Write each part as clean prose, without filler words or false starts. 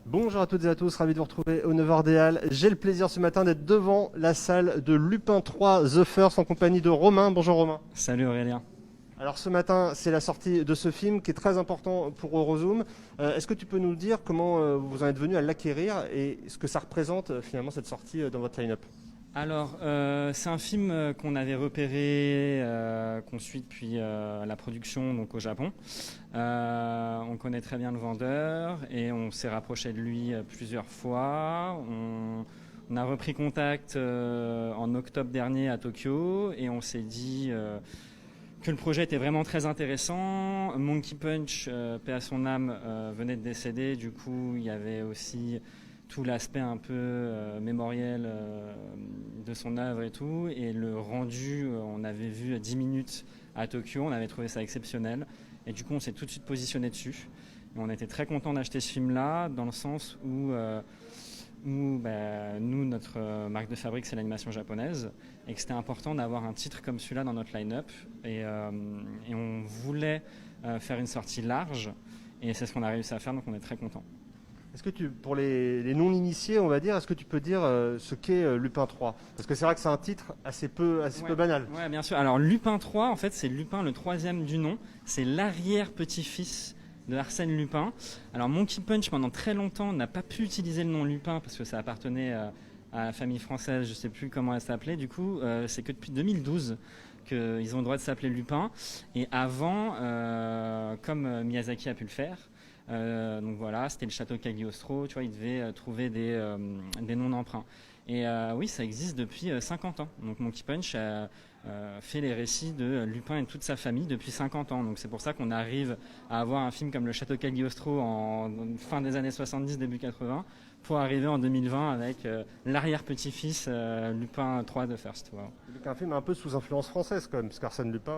Bonjour à toutes et à tous, ravi de vous retrouver au 9h des Halles. J'ai le plaisir ce matin d'être devant la salle de Lupin 3 The First en compagnie de Romain. Bonjour Romain. Salut Aurélien. Alors ce matin, c'est la sortie de ce film qui est très important pour Eurozoom. Est-ce que tu peux nous dire comment vous en êtes venu à l'acquérir et ce que ça représente finalement cette sortie dans votre line-up? Alors, c'est un film qu'on avait repéré, qu'on suit depuis la production donc au Japon. On connaît très bien le vendeur et on s'est rapproché de lui plusieurs fois. On a repris contact en octobre dernier à Tokyo et on s'est dit que le projet était vraiment très intéressant. Monkey Punch, paix à son âme, venait de décéder. Du coup, il y avait aussi tout l'aspect un peu mémoriel de son œuvre et tout. Et le rendu, on avait vu 10 minutes à Tokyo, on avait trouvé ça exceptionnel. Et du coup, on s'est tout de suite positionné dessus. Et on était très contents d'acheter ce film-là, dans le sens où nous, notre marque de fabrique, c'est l'animation japonaise, et que c'était important d'avoir un titre comme celui-là dans notre line-up. Et on voulait faire une sortie large, et c'est ce qu'on a réussi à faire, donc on est très contents. Est-ce que pour les non-initiés, on va dire, est-ce que tu peux dire ce qu'est Lupin 3? Parce que c'est vrai que c'est un titre assez peu banal. Oui, bien sûr. Alors Lupin 3, en fait, c'est Lupin le troisième du nom. C'est l'arrière-petit-fils de Arsène Lupin. Alors Monkey Punch, pendant très longtemps, n'a pas pu utiliser le nom Lupin parce que ça appartenait à la famille française, je ne sais plus comment elle s'appelait. Du coup, c'est que depuis 2012 qu'ils ont le droit de s'appeler Lupin. Et avant, comme Miyazaki a pu le faire, donc voilà, c'était le château Cagliostro, tu vois, il devait trouver des noms d'emprunt. Et oui, ça existe depuis 50 ans. Donc Monkey Punch fait les récits de Lupin et toute sa famille depuis 50 ans. Donc c'est pour ça qu'on arrive à avoir un film comme le château Cagliostro en fin des années 70, début 80, pour arriver en 2020 avec l'arrière-petit-fils Lupin 3 The First. Wow. C'est un film un peu sous influence française quand même, parce qu'Arsène Lupin...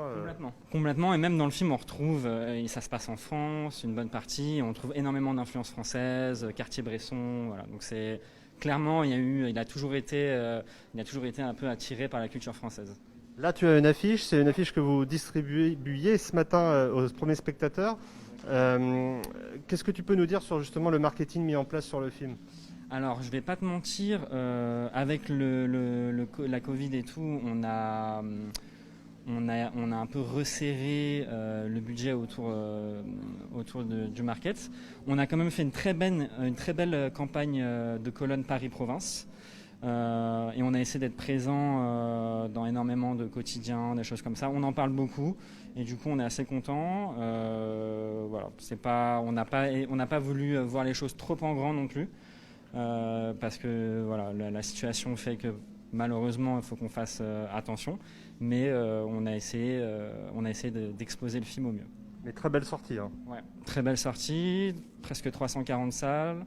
Complètement, et même dans le film on retrouve, ça se passe en France, une bonne partie, on trouve énormément d'influences françaises, Cartier-Bresson, voilà. Donc c'est clairement, il a toujours été un peu attiré par la culture française. Là tu as une affiche, c'est une affiche que vous distribuiez ce matin aux premiers spectateurs. Qu'est-ce que tu peux nous dire sur justement le marketing mis en place sur le film? Alors, je vais pas te mentir, avec la Covid et tout, on a un peu resserré le budget autour du market. On a quand même fait une très belle campagne de colonne Paris-Province. Et on a essayé d'être présent dans énormément de quotidiens, des choses comme ça. On en parle beaucoup et du coup on est assez content. Voilà, on n'a pas voulu voir les choses trop en grand non plus. Parce que voilà, la situation fait que malheureusement il faut qu'on fasse attention, mais on a essayé d'exposer le film au mieux. Mais très belle sortie. Hein. Ouais, très belle sortie, presque 340 salles,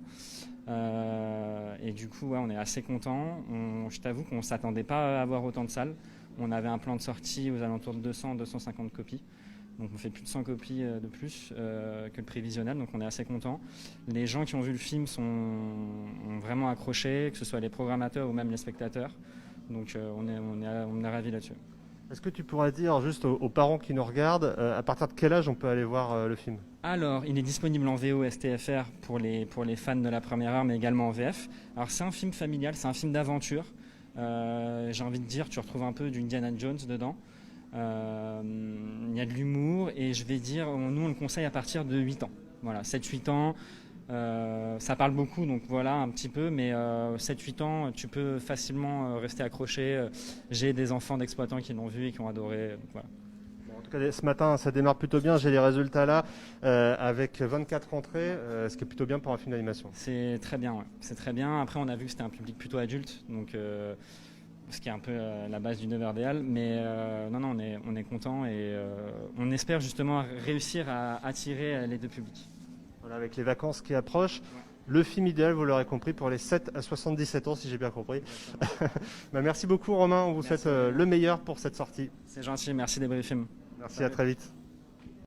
et du coup ouais, on est assez content. Je t'avoue qu'on ne s'attendait pas à avoir autant de salles. On avait un plan de sortie aux alentours de 200-250 copies. Donc on fait plus de 100 copies de plus que le prévisionnel, donc on est assez content. Les gens qui ont vu le film ont vraiment accroché, que ce soit les programmateurs ou même les spectateurs. Donc on est ravis là-dessus. Est-ce que tu pourrais dire juste aux parents qui nous regardent, à partir de quel âge on peut aller voir le film? Alors, il est disponible en VO STFR pour les fans de la première heure, mais également en VF. Alors c'est un film familial, c'est un film d'aventure. J'ai envie de dire, tu retrouves un peu du Indiana Jones dedans. Il y a de l'humour et je vais dire, nous on le conseille à partir de 8 ans. Voilà, 7-8 ans, ça parle beaucoup donc voilà un petit peu, mais 7-8 ans tu peux facilement rester accroché. J'ai des enfants d'exploitants qui l'ont vu et qui ont adoré. Donc voilà. En tout cas, ce matin ça démarre plutôt bien, j'ai les résultats là, avec 24 entrées, ce qui est plutôt bien pour un film d'animation. C'est très bien, ouais. C'est très bien. Après on a vu que c'était un public plutôt adulte, donc ce qui est un peu la base du 9h des Halles, mais non, on est content et on espère justement réussir à attirer les deux publics. Voilà, avec les vacances qui approchent, ouais. Le film idéal, vous l'aurez compris, pour les 7 à 77 ans, si j'ai bien compris. Merci beaucoup Romain, on vous souhaite le meilleur pour cette sortie. C'est gentil, merci des Briefilms. Merci, à très vite.